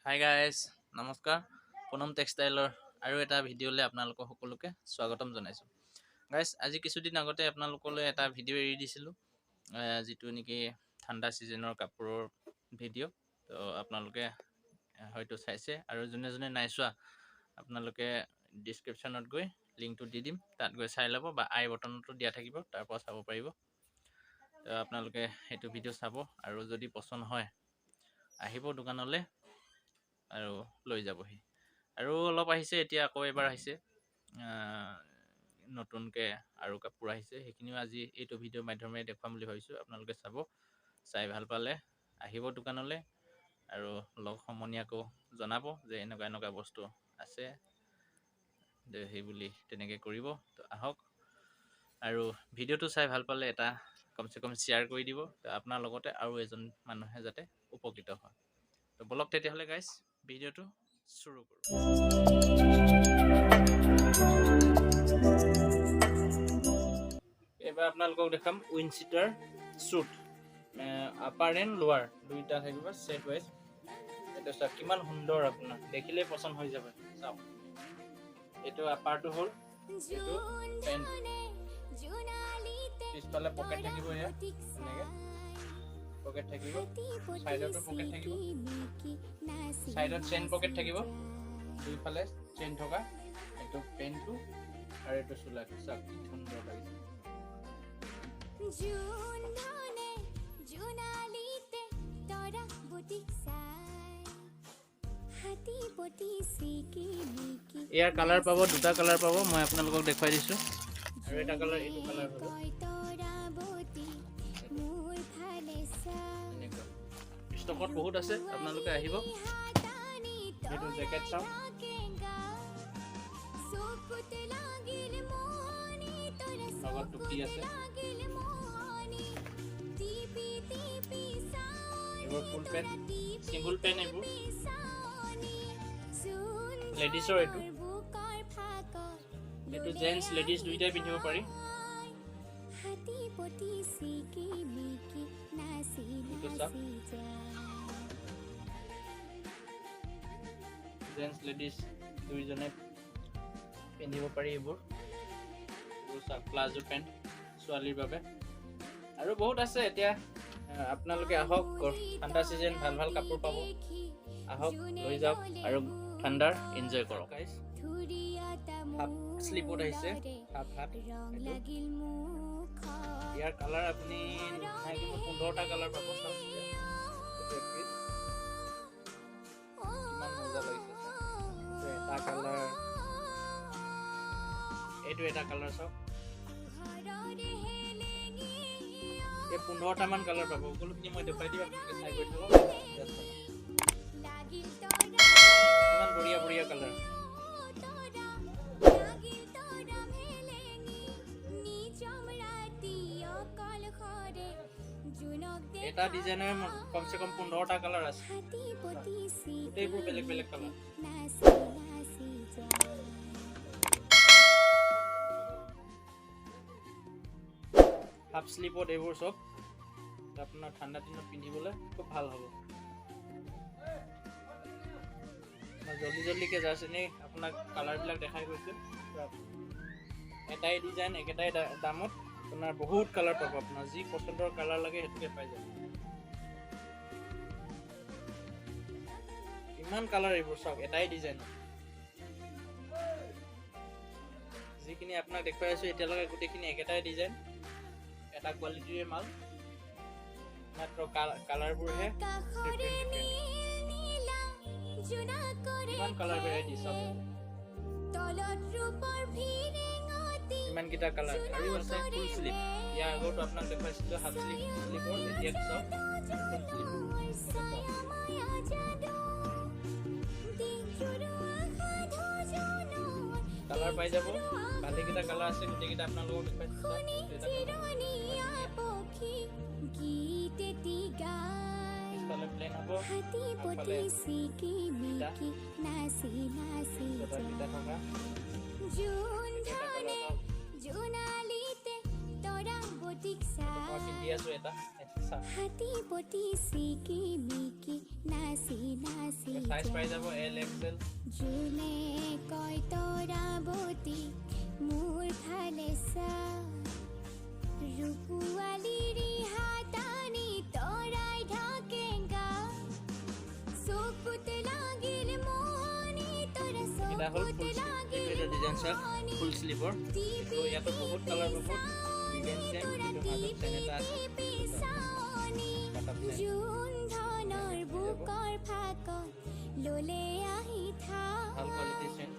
Hi guys, নমস্কাৰ। পুনম টেক্সটাইলৰ আৰু এটা ভিডিঅ'লৈ আপোনালোকক সকলোকে স্বাগতম জনাইছোঁ। গাইজ, আজি কিছুদিন আগতে আপোনালোকলৈ এটা ভিডিঅ' এৰি দিছিলোঁ, যিটো নেকি ঠাণ্ডা ছিজনৰ কাপোৰৰ ভিডিঅ'। তো আপোনালোকে হয়তো চাইছে, আৰু যোনে যোনে নাই চোৱা আপোনালোকে ডিছক্ৰিপশ্যনত গৈ লিংকটো দি দিম, তাত গৈ চাই ল'ব, বা আই বটনতো দিয়া থাকিব, তাৰ পৰা চাব পাৰিব। তো আপোনালোকে সেইটো ভিডিঅ' চাব, আৰু যদি পচন্দ হয় আহিব দোকানলৈ আৰু লৈ যাবহি। আৰু অলপ আহিছে, এতিয়া আকৌ এবাৰ আহিছে নতুনকৈ আৰু কাপোৰ আহিছে, সেইখিনিও আজি এইটো ভিডিঅ'ৰ মাধ্যমেৰে দেখুৱাম বুলি ভাবিছোঁ। আপোনালোকে চাব, চাই ভাল পালে আহিব দোকানলৈ, আৰু লগ সমনীয়াকো জনাব যে এনেকুৱা এনেকুৱা বস্তু আছে, সেই বুলি তেনেকৈ কৰিব। তো আহক, আৰু ভিডিঅ'টো চাই ভাল পালে এটা কমচে কম শ্বেয়াৰ কৰি দিব, তো আপোনাৰ লগতে আৰু এজন মানুহে যাতে উপকৃত হয়। তো বলক তেতিয়াহ'লে গাইজ, ভিডিঅ'টো শুৰু কৰোঁ। এবাৰ আপোনালোকক দেখাম উইনচিটাৰ শ্বুট, আপাৰ এণ্ড লোৱাৰ দুইটা থাকিব ছেট ৱাইজ। এইটো চাওক কিমান সুন্দৰ, আপোনাৰ দেখিলেই পচন্দ হৈ যাব। চাওক, এইটো আপাৰটো হ'ল, এইটো পেণ্ট, পিছফালে পকেট থাকিব, এয়া এনেকৈ পকেট থাকিব, চাইডতো পকেট থাকিব, চাইডত চেইন পকেট থাকিব, দুইফালে চেইন থকা। এইটো পেণ্টটো আৰু এইটো চোলাটো চাওক কি সুন্দৰ লাগিছে। ইয়াৰ কালাৰ পাব, দুটা কালাৰ পাব, মই আপোনালোকক দেখুৱাই দিছোঁ। আৰু এটা কালাৰ, এইটো কালাৰ পাব। ষ্টকত বহুত আছে, আপোনালোকে আহিব। এইটো জেকেট চাওক, লগত টুপি আছে, এইবোৰ ফুল পেণ্ট, চিংগুল পেণ্ট, এইবোৰ লেডিছৰ। এইটো জেন্টছ লেডিজ দুইটাই পিন্ধিব পাৰি। জেন্টছ লেডিজ দুইজনে পিন্ধিব পাৰি এইবোৰ। চাওক, প্লাজো পেণ্ট ছোৱালীৰ বাবে, আৰু বহুত আছে। এতিয়া আপোনালোকে আহক, ঠাণ্ডা ছিজন, ভাল ভাল কাপোৰ পাব। আহক, লৈ যাওক আৰু ঠাণ্ডাৰ এনজয় কৰক। হাফ শ্লিপত আহিছে, হাফ হাফ। ইয়াৰ কালাৰ আপুনি 15টা কালাৰ পাব। চাওক, কিমান মজা লাগিছে। এটা কালাৰ, এইটো এটা কালাৰ চাওক, এই 15টামান কালাৰ পাব। সকলোখিনি মই দেখুৱাই দিম, আপোনালোকে চাই গৈ থাকক। কিমান বঢ়িয়া বঢ়িয়া কালাৰ। এটা ডিজাইনৰ কমচে কম 15টা কালাৰ আছে, গোটেইবোৰ বেলেগ বেলেগ কালাৰ। হাফ শ্লিপত এইবোৰ চব আপোনাৰ ঠাণ্ডা দিনত পিন্ধিবলৈ খুব ভাল হ'ব। মই জল্দি জল্দিকৈ জাষ্ট এনেই আপোনাক কালাৰবিলাক দেখাই গৈছোঁ। এটাই ডিজাইন, একেটাই দামত আপোনাৰ বহুত কালাৰ পাব। আপোনাৰ যি পচন্দৰ কালাৰ লাগে সেইটোকে পাই যাব। ইমান কালাৰ এইবোৰ চাওক, এটাই ডিজাইন। যিখিনি আপোনাক দেখুৱাই আছোঁ এতিয়ালৈকে গোটেইখিনি একেটাই ডিজাইন, এটা কোৱালিটিৰে মাল, মাত্ৰ কালাৰবোৰহে ডিফাৰেণ্ট। ইমান কালাৰ ভেৰাইটি চাওক, ইমানকেইটা কালাৰ। আৰু আছে ফুল শ্লিপ, ইয়াৰ আগতো আপোনাক দেখুৱাইছিলোঁ হাফ শ্লিপৰ, এতিয়া চাওক ফুল শ্লিপ। কালাৰ পাই যাব, ভালেকেইটা কালাৰ আছে, গোটেইকেইটা আপোনালোকক দেখুৱাইছোঁ। পিছফালে প্লেন হ'ব, আগফালে থকা। মই পিন্ধি আছোঁ এটা, সাইজ পাই যাব এল এক্সেল জুনে কয় তৰাৱতী মোৰ ফালে চা ৰূপুৱালীৰ হাতানি তৰাই ঢাকেঙ্গা চকুত লাগিল মোহনি তৰা এটা হল চকুত ফুল লাগিল এটা ডিজাইন স্যাৰ ফুল স্লিভৰ তো ইয়াতো বহুত কালাৰ পাব ডিজাইন চেম কিন্তু মাজত চেন এটা আছে জুন ধনৰ বুকৰ ফাকত ললে আহি থা ভাল কোৱালিটি চেন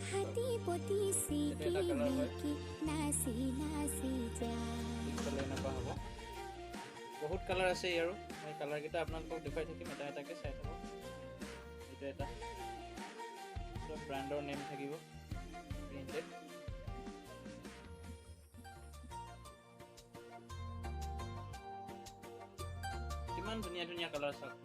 হাতী পতি চিকি নেকি নাচি নাচি যায় চলে এনেকুৱা হ'ব বহুত কালাৰ আছে ইয়াৰো মই কালাৰকেইটা আপোনালোকক দেখুৱাই থাকিম এটা এটাকে চাই থাকক এইটো এটা সব ব্ৰাণ্ডৰ নেম থাকিব প্ৰিন্টেড কিমান ধুনীয়া ধুনীয়া কালাৰ চাওক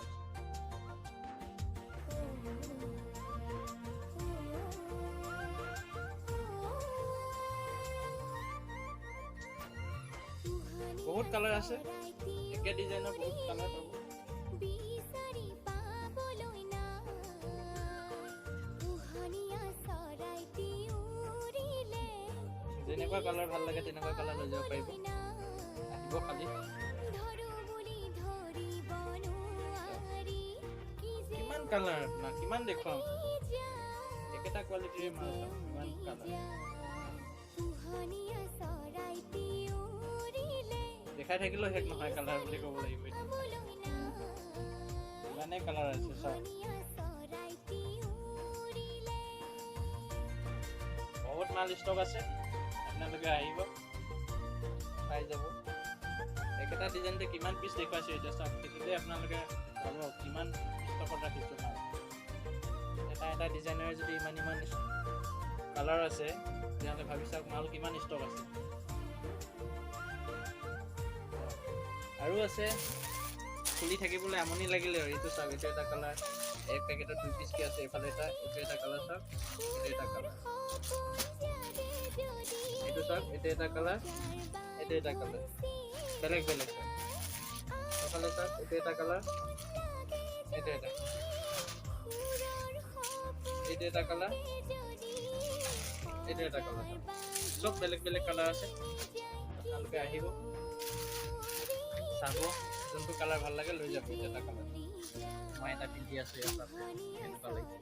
বহুত কালাৰ আছে একে ডিজাইনৰ বহুত কালাৰ পাব বিচাৰি পাবলৈ নাই পোহনীয়া চৰাইটি উৰিলে যেনেকুৱা কালাৰ ভাল লাগে তেনেকুৱা কালাৰ লৈ যাব পাৰিব আহিব খালি ধৰো বুলি ধৰিব নোৱাৰি কি যে কিমান কালাৰ আপোনাক কিমান দেখুৱাম যায় একেটা কোৱালিটিৰে মাল চাওক কিমান কালাৰ পোহনীয়া চৰাইটি উৰিলে দেখাই থাকিলেও শেষ নহয় কালাৰ বুলি ক'ব লাগিব এইটো পাবলৈ নাই ইমানেই কালাৰ আছে চাওক পোহনীয়া চৰাইটি উৰিলে বহুত মাল ষ্টক আছে আপোনালোকে আহিব পাই যাব একেটা ডিজাইনতে কিমান পিচ দেখুৱাইছে এতিয়া চাওক দেখিলে আপোনালোকে ভাব কিমান ষ্টকত ৰাখিছোঁ মাল এটা এটা ডিজাইনৰে যদি ইমান ইমান কালাৰ আছে তেতিয়াহ'লে ভাবি চাওক মাল কিমান ষ্টক আছে আৰু আছে খুলি থাকিবলৈ আমনি লাগিলে আৰু এইটো চাওক এইটো এটা কালাৰ এক পেকেটত 2 পিচকৈ আছে এইফালে এটা এইটো এটা কালাৰ চাওক এইটো এটা কালাৰ এইটো চাওক এইটো এটা কালাৰ এইটো এটা কালাৰ বেলেগ বেলেগ চাওক এইফালে চাওক এইটো এটা কালাৰ এইটো এটা এইটো এটা কালাৰ এইটো এটা কালাৰ চব বেলেগ বেলেগ কালাৰ আছে আপোনালোকে আহিব চাব যোনটো কালাৰ ভাল লাগে লৈ যাব এটা কালাৰ মই এটা পিন্ধি আছোঁ ইয়াত এনেকুৱা লাগে